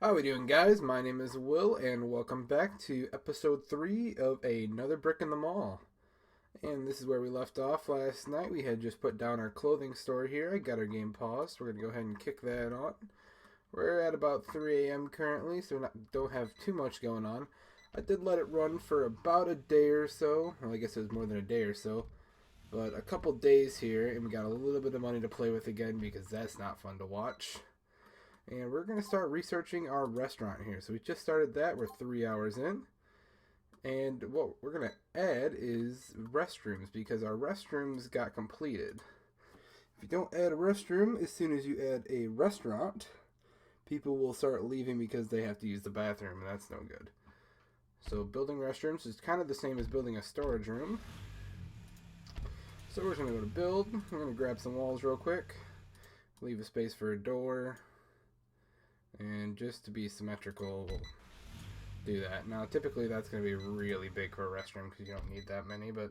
How we doing, guys? My name is Will, and welcome back to episode 3 of Another Brick in the Mall. And this is where we left off last night. We had just put down our clothing store here. I got our game paused. We're going to go ahead and kick that on. We're at about 3 a.m. currently, so we don't have too much going on. I did let it run for about a day or so. Well, I guess it was more than a day or so. But a couple days here, and we got a little bit of money to play with again because that's not fun to watch. And we're going to start researching our restaurant here. So we just started that. We're 3 hours in. And what we're going to add is restrooms because our restrooms got completed. If you don't add a restroom, as soon as you add a restaurant, people will start leaving because they have to use the bathroom, and that's no good. So building restrooms is kind of the same as building a storage room. So we're just going to go to build. We're going to grab some walls real quick. Leave a space for a door. And just to be symmetrical, we'll do that. Now, typically that's going to be really big for a restroom because you don't need that many, but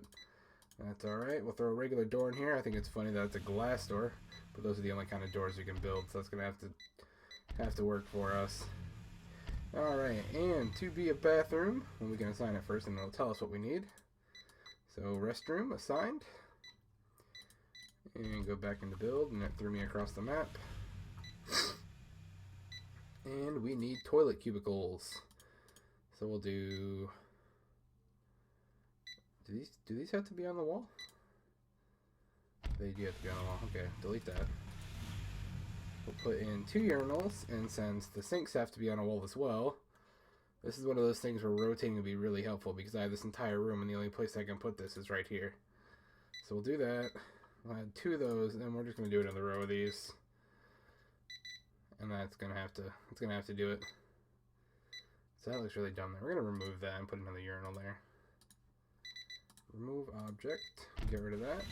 that's alright. We'll throw a regular door in here. I think it's funny that it's a glass door, but those are the only kind of doors you can build, so that's going to have to work for us. Alright, and to be a bathroom, well, we can assign it first and it'll tell us what we need. So, restroom assigned. And go back into build, and it threw me across the map. And we need toilet cubicles. So we'll do... Do these have to be on the wall? They do have to be on the wall. Okay, delete that. We'll put in 2 urinals, and since the sinks have to be on a wall as well, this is one of those things where rotating will be really helpful because I have this entire room and the only place I can put this is right here. So we'll do that. We'll add 2 of those, and we're just going to do another row of these. And that's gonna have to do it. So that looks really dumb there. We're gonna remove that and put another urinal there. Remove object, get rid of that.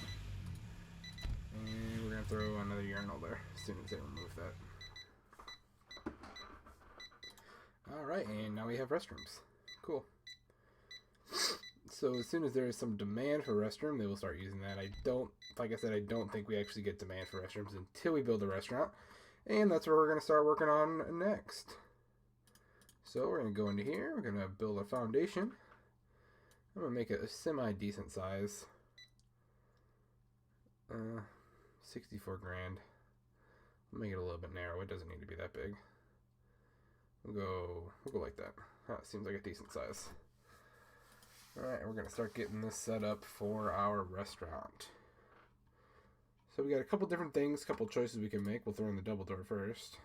And we're gonna throw another urinal there as soon as they remove that. Alright, and now we have restrooms. Cool. So as soon as there is some demand for restroom, they will start using that. Like I said, I don't think we actually get demand for restrooms until we build a restaurant. And that's what we're going to start working on next. So we're going to go into here. We're going to build a foundation. I'm going to make it a semi-decent size. 64 grand. I'll make it a little bit narrow. It doesn't need to be that big. We'll go like that. That seems like a decent size. Alright, we're going to start getting this set up for our restaurant. So we got a couple different things, couple choices we can make. We'll throw in the double door first.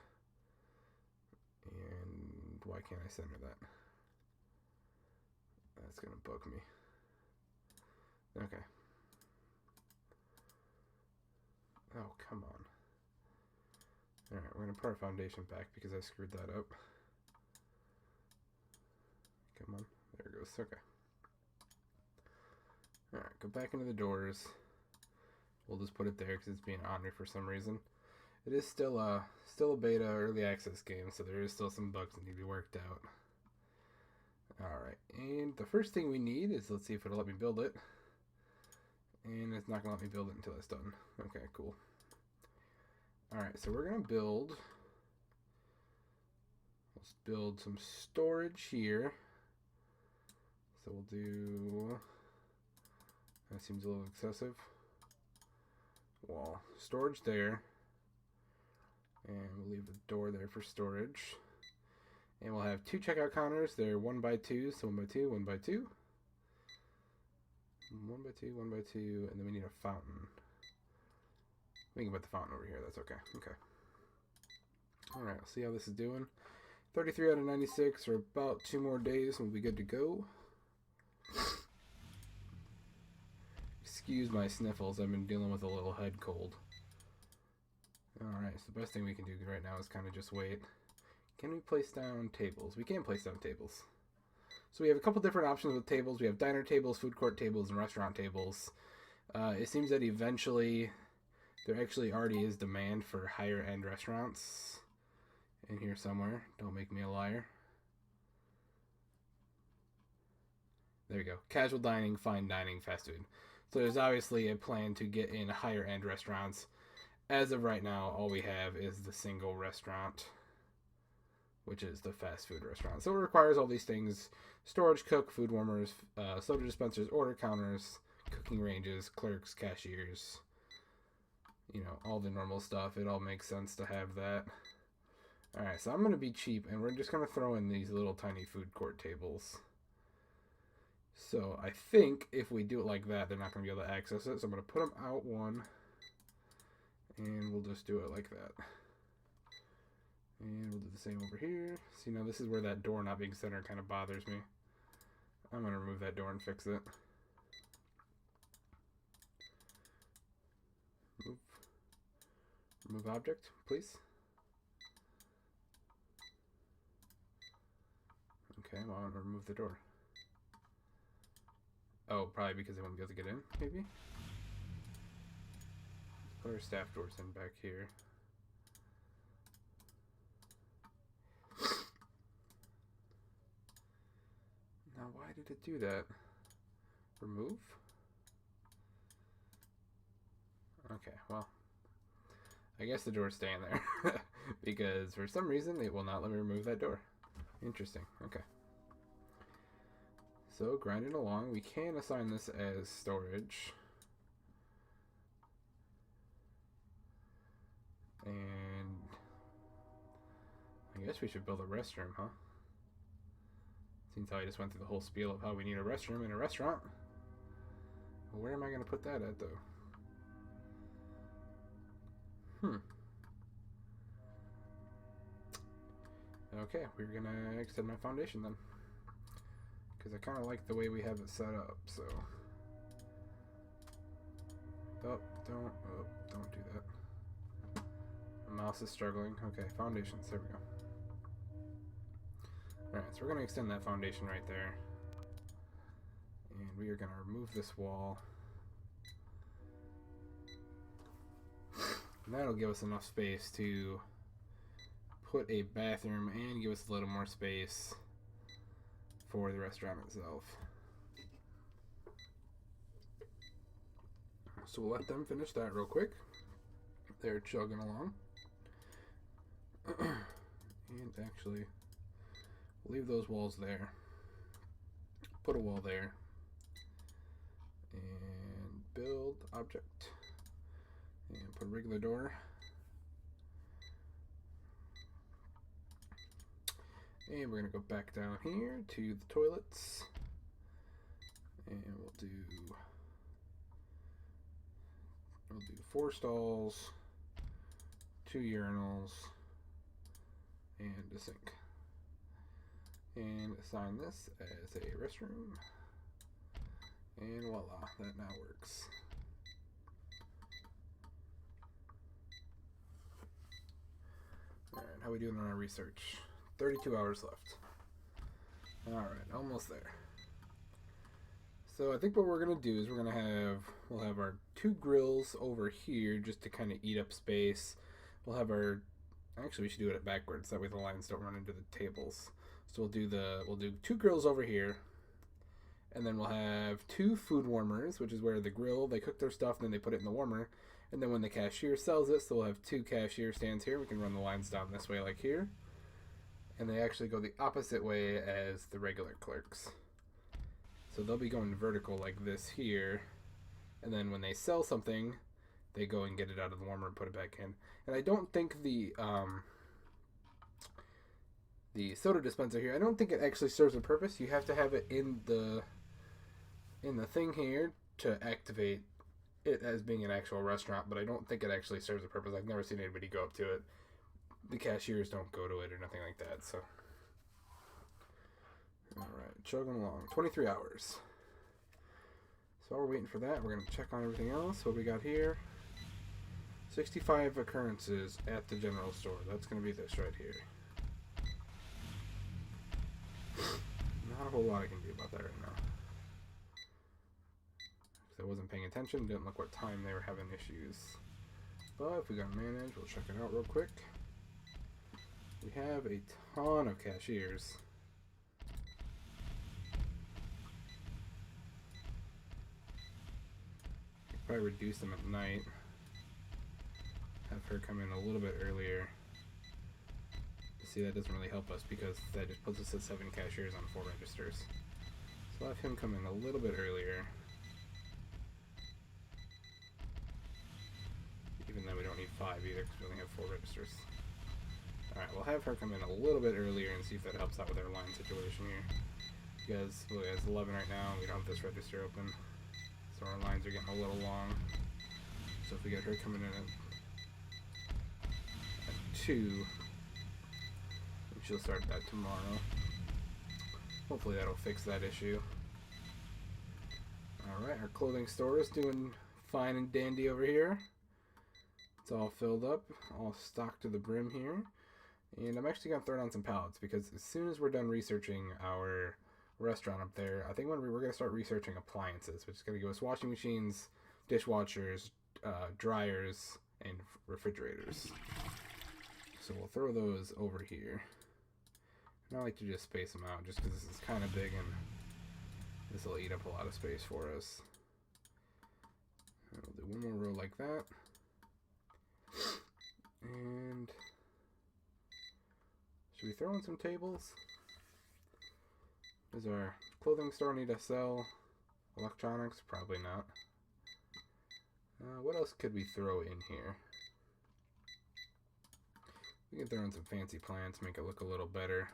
And why can't I center that? That's going to bug me. Okay. Oh, come on. Alright, we're going to put our foundation back because I screwed that up. Come on. There it goes. Okay. Alright, go back into the doors. We'll just put it there because it's being ornery for some reason. It is still a beta early access game, so there is still some bugs that need to be worked out. Alright, and the first thing we need is, let's see if it'll let me build it. And it's not going to let me build it until it's done. Okay, cool. Alright, so we're going to build... Let's build some storage here. So we'll do... That seems a little excessive. Wall. Storage there. And we'll leave the door there for storage. And we'll have 2 checkout counters. They're 1x2, so 1x2, 1x2. 1x2, 1x2, and then we need a fountain. We can put the fountain over here, that's okay. Okay. Alright, let's see how this is doing. 33 out of 96, or about 2 more days, and we'll be good to go. Excuse my sniffles, I've been dealing with a little head cold. Alright, so the best thing we can do right now is kind of just wait. Can we place down tables? We can place down tables. So we have a couple different options with tables. We have diner tables, food court tables, and restaurant tables. It seems that eventually there actually already is demand for higher end restaurants in here somewhere. Don't make me a liar. There we go. Casual dining, fine dining, fast food. So there's obviously a plan to get in higher end restaurants. As of right now, all we have is the single restaurant which is the fast food restaurant. So it requires all these things: storage, cook, food warmers, soda dispensers, order counters, cooking ranges, clerks, cashiers, you know, all the normal stuff. It all makes sense to have that. Alright, so I'm going to be cheap, and we're just going to throw in these little tiny food court tables. So I think if we do it like that, they're not going to be able to access it. So I'm going to put them out one, and we'll just do it like that. And we'll do the same over here. See, now this is where that door not being centered kind of bothers me. I'm going to remove that door and fix it. Remove object, please. Okay, well, I'm going to remove the door. Oh, probably because they won't be able to get in, maybe? Put our staff doors in back here. Now, why did it do that? Remove? Okay, well, I guess the door's staying there. Because for some reason, it will not let me remove that door. Interesting, okay. So, grinding along, we can assign this as storage. And I guess we should build a restroom, huh? Seems how I just went through the whole spiel of how we need a restroom in a restaurant. Well, where am I going to put that at, though? Okay, we're going to extend my foundation then. Because I kind of like the way we have it set up, so... Oh, don't do that. The mouse is struggling. Okay, foundations, there we go. Alright, so we're going to extend that foundation right there. And we are going to remove this wall. And that'll give us enough space to put a bathroom and give us a little more space for the restaurant itself. So we'll let them finish that real quick. They're chugging along. And actually, leave those walls there. Put a wall there. And build object. And put a regular door. And we're going to go back down here to the toilets. And we'll do 4 stalls, 2 urinals, and a sink. And assign this as a restroom. And voila, that now works. Alright, how are we doing on our research? 32 hours left. Alright, almost there. So I think what we're going to do is we'll have our 2 grills over here just to kind of eat up space. We'll have actually we should do it backwards, that way the lines don't run into the tables. So we'll do 2 grills over here. And then we'll have 2 food warmers, which is where the grill, they cook their stuff and then they put it in the warmer. And then when the cashier sells it, so we'll have 2 cashier stands here. We can run the lines down this way like here. And they actually go the opposite way as the regular clerks. So they'll be going vertical like this here. And then when they sell something, they go and get it out of the warmer and put it back in. And I don't think the soda dispenser here, I don't think it actually serves a purpose. You have to have it in the thing here to activate it as being an actual restaurant, but I don't think it actually serves a purpose. I've never seen anybody go up to it. The cashiers don't go to it or nothing like that, so. Alright, chugging along. 23 hours. So while we're waiting for that, we're going to check on everything else. What we got here? 65 occurrences at the general store. That's going to be this right here. Not a whole lot I can do about that right now. Because I wasn't paying attention, didn't look what time they were having issues. But if we got manage, we'll check it out real quick. We have a ton of cashiers. Probably reduce them at night. Have her come in a little bit earlier to See, that doesn't really help us because that just puts us at 7 cashiers on 4 registers. So I'll have him come in a little bit earlier. Even though we don't need 5 either because we only have 4 registers. Alright, we'll have her come in a little bit earlier and see if that helps out with our line situation here. Because, well, it's 11 right now, we don't have this register open. So our lines are getting a little long. So if we get her coming in at 2, she'll start that tomorrow. Hopefully that'll fix that issue. Alright, our clothing store is doing fine and dandy over here. It's all filled up, all stocked to the brim here. And I'm actually going to throw down some pallets because as soon as we're done researching our restaurant up there, I think we're going to start researching appliances, which is going to give us washing machines, dishwashers, dryers, and refrigerators. So we'll throw those over here. And I like to just space them out just because this is kind of big and this will eat up a lot of space for us. And we'll do one more row like that. And should we throw in some tables? Does our clothing store need to sell electronics? Probably not. What else could we throw in here? We can throw in some fancy plants, make it look a little better.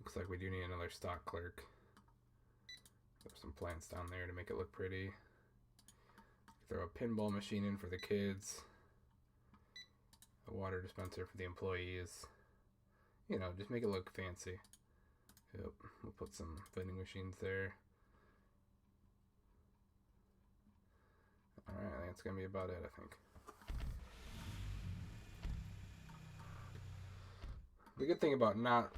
Looks like we do need another stock clerk. Throw some plants down there to make it look pretty. Throw a pinball machine in for the kids. A water dispenser for the employees. You know, just make it look fancy. Yep, we'll put some vending machines there. Alright, I think that's going to be about it, I think. The good thing about not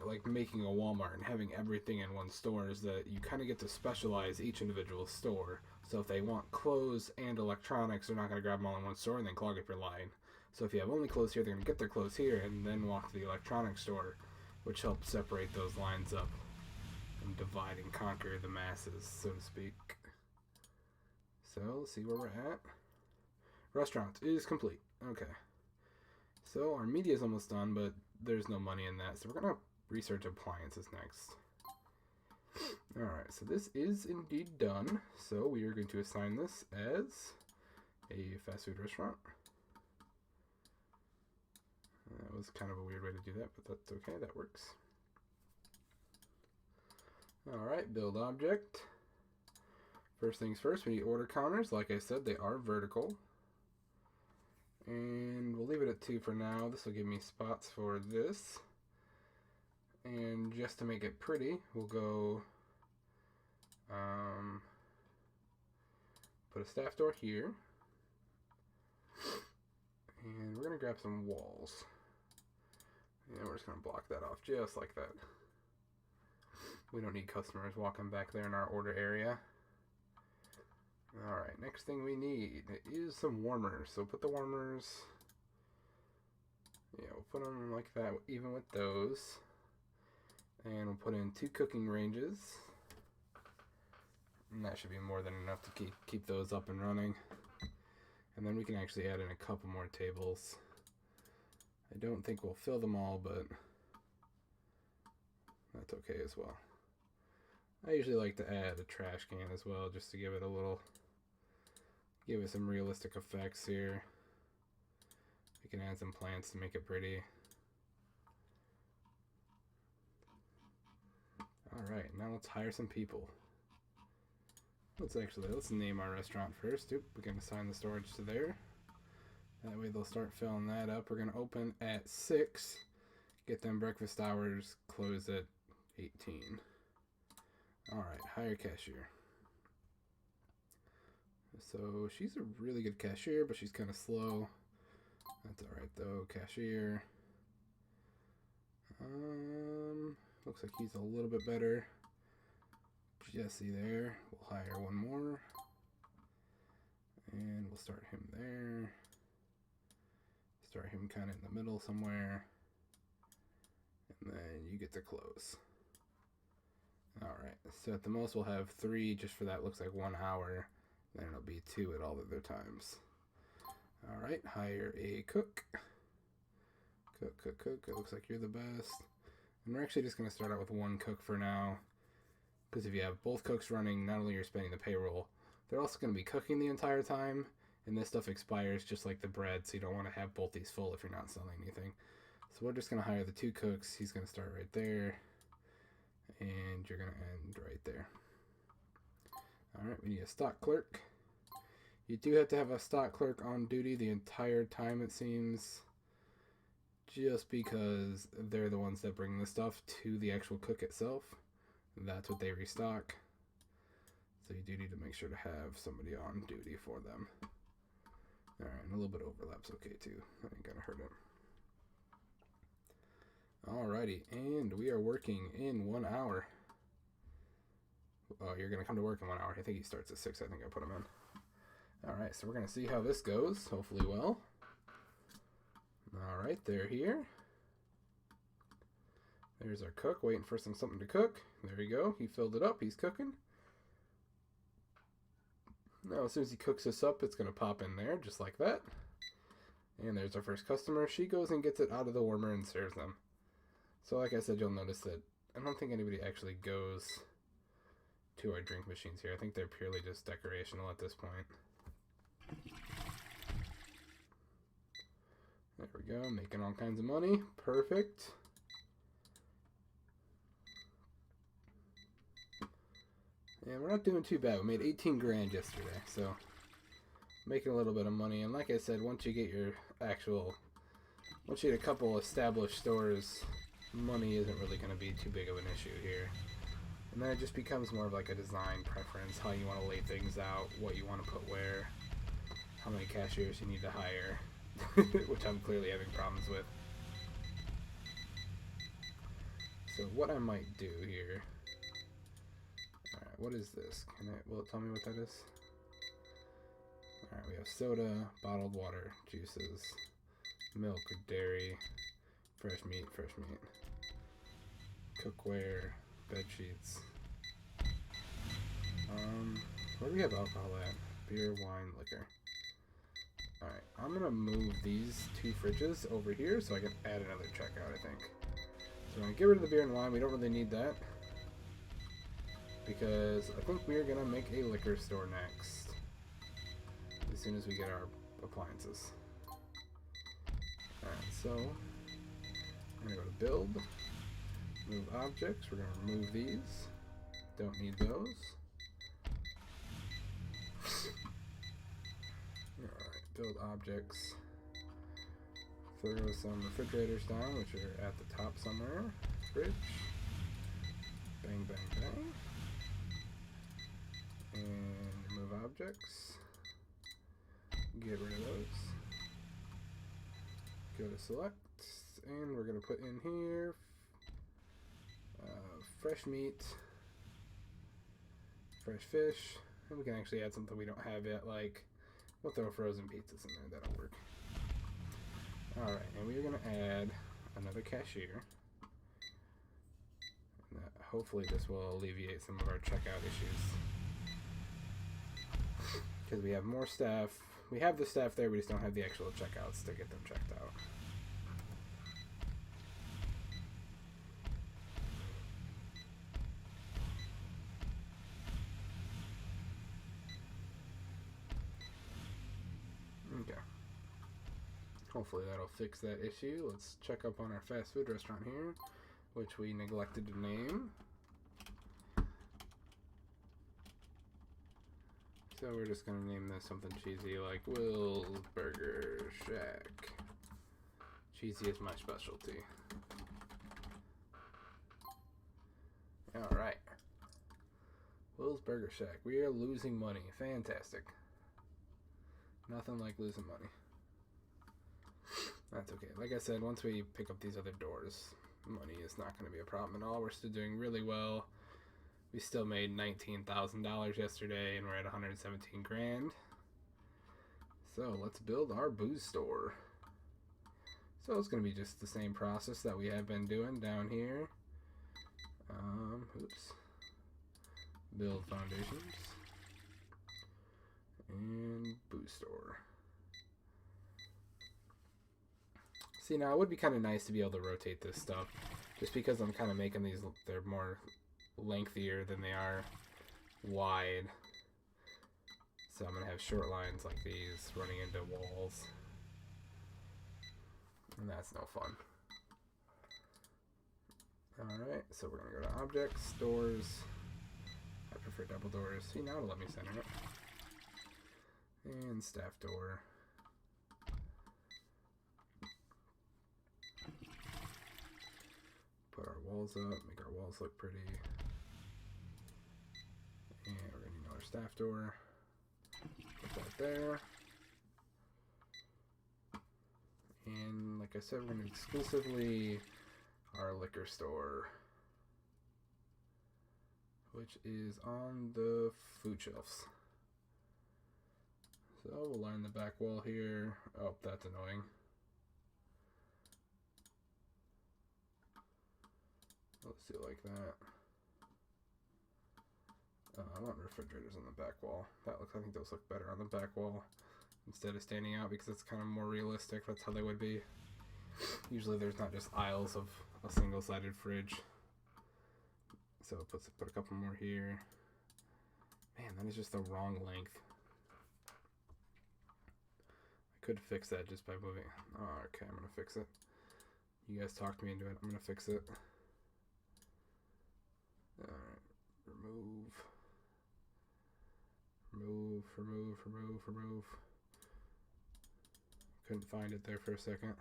like making a Walmart and having everything in one store is that you kind of get to specialize each individual store. So if they want clothes and electronics, they're not going to grab them all in one store and then clog up your line. So if you have only clothes here, they're going to get their clothes here and then walk to the electronics store, which helps separate those lines up and divide and conquer the masses, so to speak. So let's see where we're at. Restaurant is complete. Okay. So our media is almost done, but there's no money in that. So we're going to research appliances next. Alright, so this is indeed done. So we are going to assign this as a fast food restaurant. That was kind of a weird way to do that, but that's okay, that works. Alright, build object. First things first, we need order counters. Like I said, they are vertical. And we'll leave it at 2 for now. This will give me spots for this. And just to make it pretty, we'll go put a staff door here. And we're going to grab some walls. And we're just going to block that off just like that. We don't need customers walking back there in our order area. Alright, next thing we need is some warmers. So put the warmers, yeah, we'll put them like that, even with those. And we'll put in 2 cooking ranges. And that should be more than enough to keep those up and running. And then we can actually add in a couple more tables. I don't think we'll fill them all, but that's okay as well. I usually like to add a trash can as well, just to give it a little, give it some realistic effects here. We can add some plants to make it pretty. Alright, now let's hire some people. Let's name our restaurant first. Oop, we can assign the storage to there. That way they'll start filling that up. We're going to open at 6. Get them breakfast hours closed at 18. Alright, hire cashier. So she's a really good cashier, but she's kind of slow. That's alright though. Cashier. Looks like he's a little bit better. Jesse there. We'll hire one more. And we'll start him there. Start him kind of in the middle somewhere. And then you get to close. Alright, so at the most we'll have 3 just for that looks like 1 hour. Then it'll be 2 at all other times. Alright, hire a cook. Cook, cook, cook. It looks like you're the best. And we're actually just going to start out with one cook for now. Because if you have both cooks running, not only you're spending the payroll, they're also going to be cooking the entire time. And this stuff expires just like the bread, so you don't want to have both these full if you're not selling anything. So we're just going to hire the 2 cooks. He's going to start right there. And you're going to end right there. Alright, we need a stock clerk. You do have to have a stock clerk on duty the entire time, it seems. Just because they're the ones that bring the stuff to the actual cook itself. That's what they restock. So you do need to make sure to have somebody on duty for them. Alright, and a little bit of overlap's okay too. That ain't gonna hurt it. Alrighty, and we are working in 1 hour. Oh, you're gonna come to work in 1 hour. I think he starts at 6. I think I put him in. Alright, so we're gonna see how this goes. Hopefully well. Alright, they're here. There's our cook waiting for something to cook. There we go. He filled it up. He's cooking. Now, as soon as he cooks this up, it's going to pop in there just like that. And there's our first customer. She goes and gets it out of the warmer and serves them. So like I said, you'll notice that I don't think anybody actually goes to our drink machines here. I think they're purely just decorational at this point. There we go, making all kinds of money. Perfect. And we're not doing too bad. We made 18 grand yesterday, so making a little bit of money. And like I said, once you get once you get a couple established stores, money isn't really going to be too big of an issue here. And then it just becomes more of like a design preference, how you want to lay things out, what you want to put where, how many cashiers you need to hire, which I'm clearly having problems with. So what I might do here, alright, what is this? Will it tell me what that is? Alright, we have soda, bottled water, juices, milk, dairy, fresh meat, cookware, bed sheets. Where do we have alcohol at? Beer, wine, liquor. Alright, I'm gonna move these 2 fridges over here so I can add another checkout, I think. So I'm gonna get rid of the beer and wine. We don't really need that, because I think we're gonna make a liquor store next, as soon as we get our appliances. Alright, so I'm gonna go to build, move objects. We're gonna remove these. Don't need those. Alright, build objects. Throw some refrigerators down, which are at the top somewhere. Fridge. Bang, bang, bang. And remove objects. Get rid of those. Go to select. And we're going to put in here fresh meat, fresh fish, and we can actually add something we don't have yet, like we'll throw frozen pizzas in there. That'll work. Alright, and we're going to add another cashier. And hopefully this will alleviate some of our checkout issues, because we have more staff. We have the staff there, we just don't have the actual checkouts to get them checked out. Okay. Hopefully that'll fix that issue. Let's check up on our fast food restaurant here, which we neglected to name. So we're just going to name this something cheesy like Will's Burger Shack. Cheesy is my specialty. Alright. Will's Burger Shack. We are losing money. Fantastic. Nothing like losing money. That's okay. Like I said, once we pick up these other doors, money is not going to be a problem at all. We're still doing really well. We still made $19,000 yesterday, and we're at 117 grand. So let's build our booze store. So it's going to be just the same process that we have been doing down here. Build foundations. And booze store. See, now it would be kind of nice to be able to rotate this stuff, just because I'm kind of making these, they're more lengthier than they are wide. So I'm going to have short lines like these running into walls. And that's no fun. Alright, so we're going to go to Objects, Doors. I prefer double doors. See, now it'll let me center it. And Staff Door. Put our walls up, make our walls look pretty. And we're going to need another Staff Door. Put that there. And like I said, we're going to exclusively our liquor store, which is on the food shelves. So we'll line the back wall here. Oh, that's annoying. Let's do it like that. I want refrigerators on the back wall. That looks, I think those look better on the back wall instead of standing out, because it's kind of more realistic. That's how they would be. Usually there's not just aisles of a single-sided fridge. So put a couple more here. Man, that is just the wrong length. I could fix that just by moving. Oh, okay, I'm gonna fix it. You guys talked me into it. I'm gonna fix it. Alright, remove. Couldn't find it there for a second.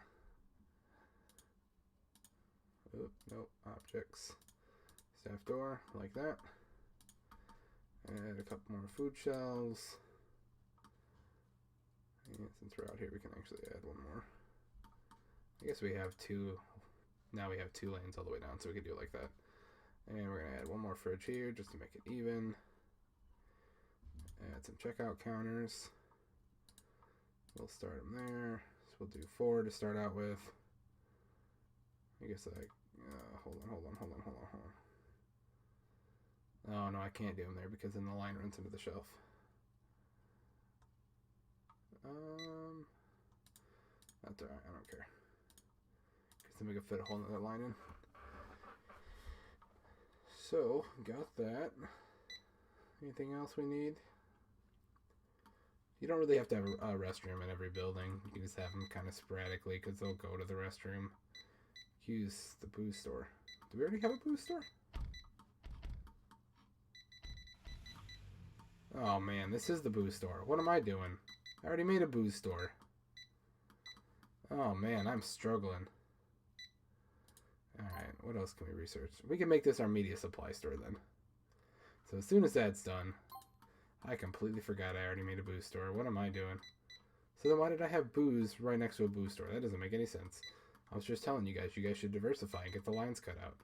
Oh, nope, objects. Staff door, like that. Add a couple more food shelves. And since we're out here, we can actually add one more. I guess we have two. Now we have 2 lanes all the way down, so we can do it like that. And we're going to add one more fridge here just to make it even. Add some checkout counters. We'll start them there. So we'll do 4 to start out with. I guess hold on. Oh no, I can't do them there because then the line runs into the shelf. That's alright, I don't care. Because then we can fit a whole nother line in. So, got that. Anything else we need? You don't really have to have a restroom in every building. You can just have them kind of sporadically because they'll go to the restroom. Use the booze store. Do we already have a booze store? Oh man, this is the booze store. What am I doing? I already made a booze store. Oh man, I'm struggling. Alright, what else can we research? We can make this our media supply store then. So as soon as that's done, I completely forgot I already made a booze store. What am I doing? So then why did I have booze right next to a booze store? That doesn't make any sense. I was just telling you guys should diversify and get the lines cut out.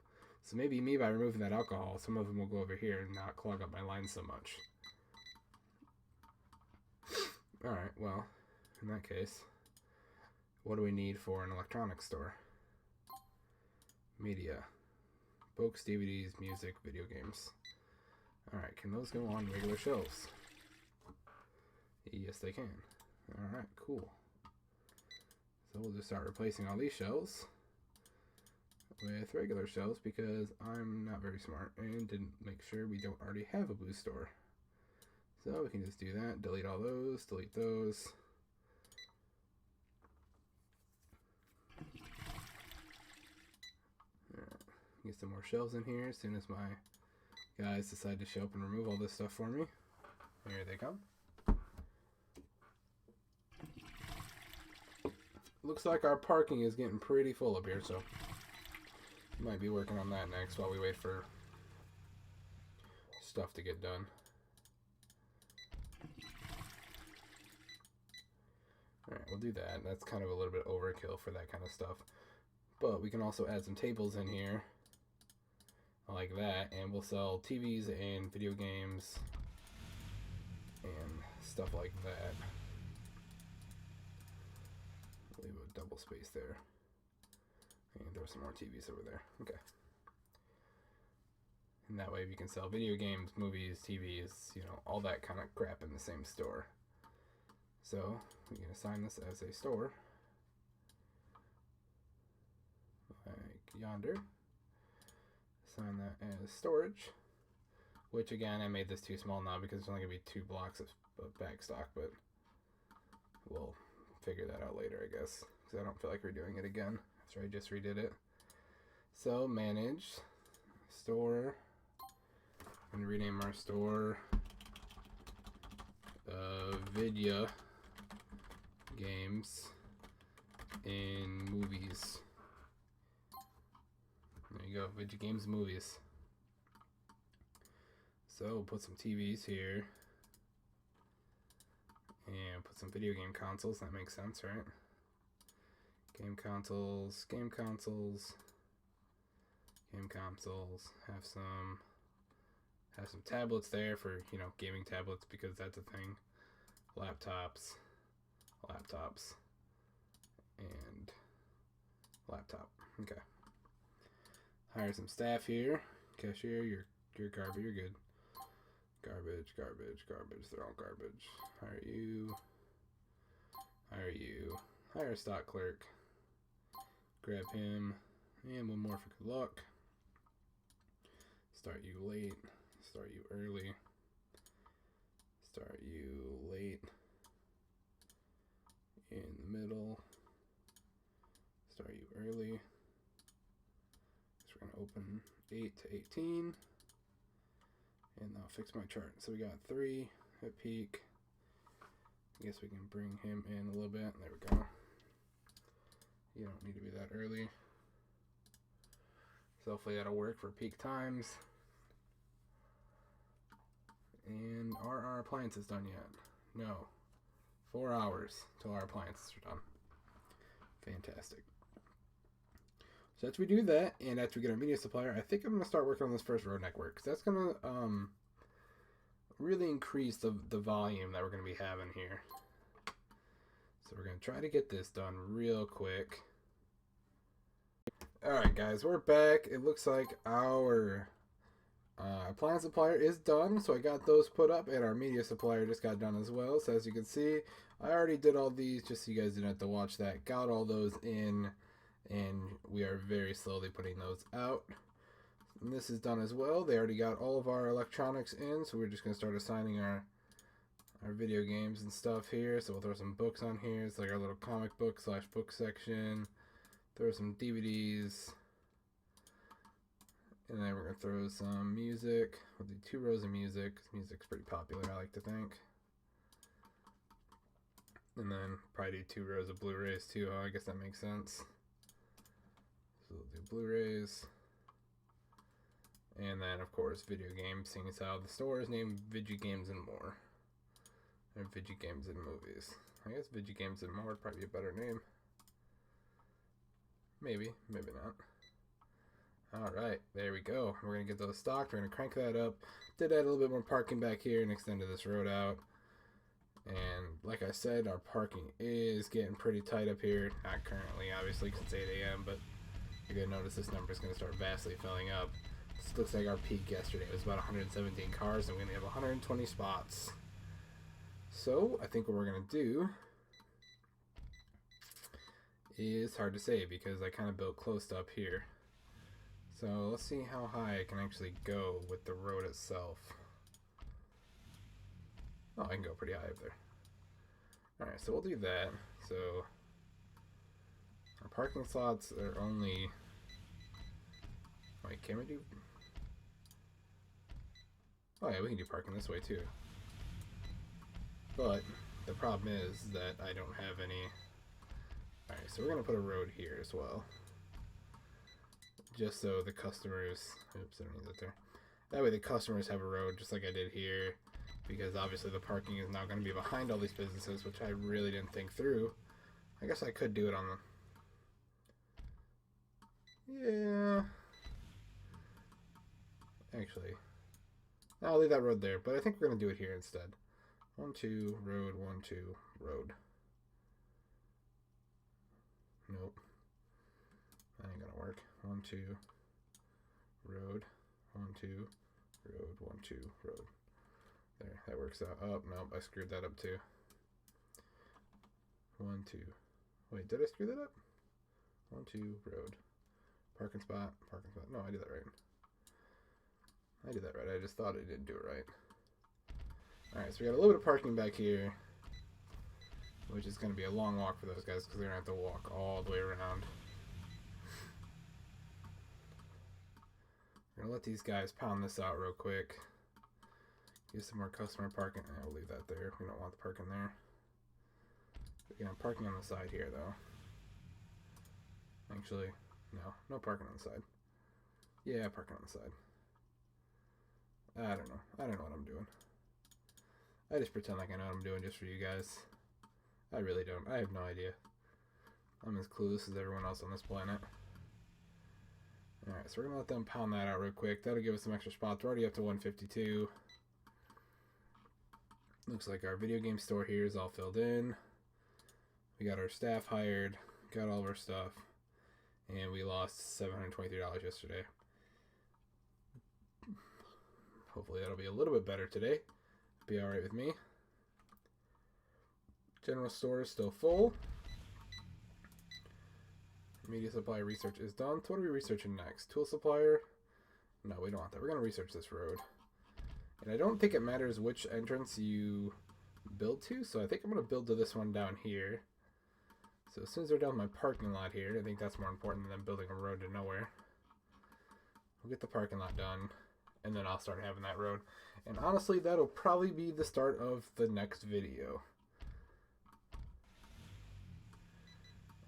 So maybe me, by removing that alcohol, some of them will go over here and not clog up my lines so much. Alright, well, in that case, what do we need for an electronics store? Media. Books, DVDs, music, video games. Alright, can those go on regular shelves? Yes, they can. Alright, cool. So we'll just start replacing all these shelves with regular shelves because I'm not very smart and didn't make sure we don't already have a booze store. So we can just do that, delete all those, delete those. Alright, get some more shelves in here as soon as my guys decide to show up and remove all this stuff for me. Here they come. Looks like our parking is getting pretty full up here, so might be working on that next while we wait for stuff to get done. Alright, we'll do that. That's kind of a little bit overkill for that kind of stuff. But we can also add some tables in here like that, and we'll sell TVs and video games and stuff like that. Leave a double space there. And there's some more TVs over there. Okay. And that way we can sell video games, movies, TVs, you know, all that kind of crap in the same store. So we can assign this as a store. yonder. Assign that as storage. Which again, I made this too small now because it's only gonna be 2 blocks of back stock, but we'll figure that out later, I guess, because I don't feel like redoing it again after I just redid it. So manage store, and rename our store Vidya Games in Movies. There you go, Vidya Games Movies. So we'll put some TVs here and put some video game consoles. That makes sense, right? Game consoles, game consoles, game consoles. Have some tablets there for, you know, gaming tablets, because that's a thing. Laptops, and laptop. Okay. Hire some staff here. Cashier, you're garbage. You're good. Garbage. They're all garbage. Hire you. Hire a stock clerk. Grab him. And one more for good luck. Start you late. Start you early. Start you late. In the middle. Start you early. So we're going to open 8 to 18. And I'll fix my chart. So we got 3 at peak. I guess we can bring him in a little bit. There we go. You don't need to be that early. So hopefully that'll work for peak times. And are our appliances done yet? No. 4 hours till our appliances are done. Fantastic. So after we do that, and after we get our media supplier, I think I'm going to start working on this first road network, because that's going to really increase the volume that we're going to be having here. So we're going to try to get this done real quick. Alright guys, we're back. It looks like our appliance supplier is done, so I got those put up, and our media supplier just got done as well. So as you can see, I already did all these just so you guys didn't have to watch that. Got all those in, and we are very slowly putting those out. And this is done as well. They already got all of our electronics in, so we're just going to start assigning our video games and stuff here. So we'll throw some books on here. It's like our little comic book / book section. Throw some DVDs. And then we're going to throw some music. We'll do 2 rows of music, because music's pretty popular, I like to think. And then probably do 2 rows of Blu-rays too. Oh, I guess that makes sense. So we'll do Blu-rays. And then, of course, video games, seeing as how the store is named Vidya Games and More. Or Vidya Games and Movies. I guess Vidya Games and More would probably be a better name. Maybe, maybe not. Alright, there we go. We're going to get those stocked. We're going to crank that up. Did add a little bit more parking back here and extended this road out. And like I said, our parking is getting pretty tight up here. Not currently, obviously, because it's 8 a.m., but you're going to notice this number is going to start vastly filling up. This looks like our peak yesterday. It was about 117 cars, and we only have 120 spots. So, I think what we're going to do is hard to say, because I kind of built close up here. So, let's see how high I can actually go with the road itself. Oh, I can go pretty high up there. Alright, so we'll do that. So, our parking slots are only... Wait, can we do... Oh yeah, we can do parking this way too. But the problem is that I don't have any... Alright, so we're going to put a road here as well. Just so the customers... Oops, I don't need that there. That way the customers have a road just like I did here. Because obviously the parking is now going to be behind all these businesses, which I really didn't think through. I guess I could do it on the... Yeah... Actually, I'll leave that road there, but I think we're going to do it here instead. 1, 2, road, 1, 2, road. Nope. That ain't going to work. 1, 2, road, 1, 2, road, 1, 2, road. There, that works out. Oh, nope, I screwed that up too. 1, 2. Wait, did I screw that up? 1, 2, road. Parking spot. Parking spot. No, I did that right. I did that right. I just thought I didn't do it right. Alright, so we got a little bit of parking back here, which is going to be a long walk for those guys because they're going to have to walk all the way around. We're going to let these guys pound this out real quick. Get some more customer parking. I'll leave that there. We don't want the parking there. But, yeah, I'm parking on the side here, though. Actually, no parking on the side. Yeah, parking on the side. I don't know. I don't know what I'm doing. I just pretend like I know what I'm doing just for you guys. I really don't. I have no idea. I'm as clueless as everyone else on this planet. Alright, so we're going to let them pound that out real quick. That'll give us some extra spots. We're already up to 152. Looks like our video game store here is all filled in. We got our staff hired. Got all of our stuff. And we lost $723 yesterday. Hopefully that'll be a little bit better today. Be alright with me. General store is still full. Media supply research is done. So what are we researching next? Tool supplier? No, we don't want that. We're going to research this road. And I don't think it matters which entrance you build to. So I think I'm going to build to this one down here. So as soon as they're down my parking lot here, I think that's more important than building a road to nowhere. We'll get the parking lot done. And then I'll start having that road. And honestly, that'll probably be the start of the next video.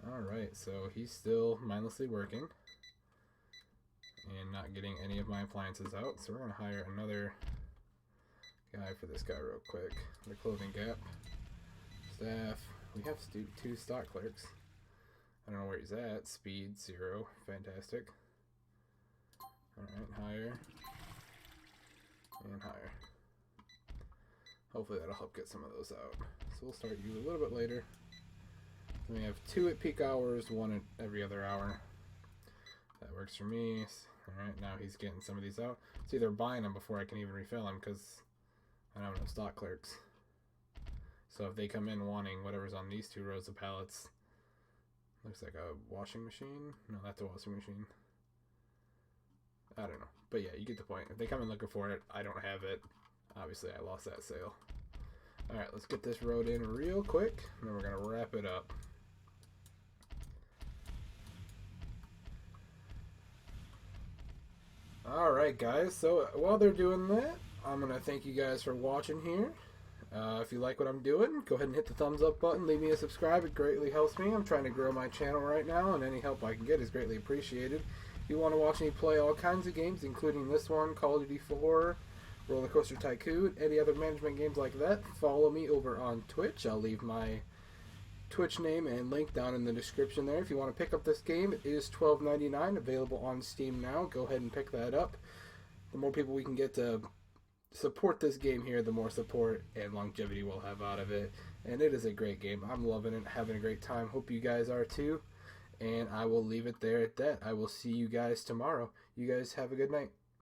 Alright, so he's still mindlessly working. And not getting any of my appliances out. So we're going to hire another guy for this guy real quick. The clothing gap. Staff. We have two stock clerks. I don't know where he's at. Speed, 0. Fantastic. Alright, hire. And higher. Hopefully that'll help get some of those out. So we'll start you a little bit later. Then we have 2 at peak hours, 1 at every other hour. That works for me. Alright, now he's getting some of these out. It's either buying them before I can even refill them because I don't have enough stock clerks. So if they come in wanting whatever's on these 2 rows of pallets, looks like a washing machine. No, that's a washing machine. I don't know. But yeah, you get the point. If they come in looking for it, I don't have it. Obviously, I lost that sale. Alright, let's get this road in real quick, and then we're going to wrap it up. Alright, guys. So, while they're doing that, I'm going to thank you guys for watching here. If you like what I'm doing, go ahead and hit the thumbs up button. Leave me a subscribe. It greatly helps me. I'm trying to grow my channel right now, and any help I can get is greatly appreciated. If you want to watch me play all kinds of games, including this one, Call of Duty 4, Roller Coaster Tycoon, any other management games like that, follow me over on Twitch. I'll leave my Twitch name and link down in the description there. If you want to pick up this game, it is $12.99, available on Steam now. Go ahead and pick that up. The more people we can get to support this game here, the more support and longevity we'll have out of it. And it is a great game. I'm loving it, having a great time. Hope you guys are too. And I will leave it there at that. I will see you guys tomorrow. You guys have a good night.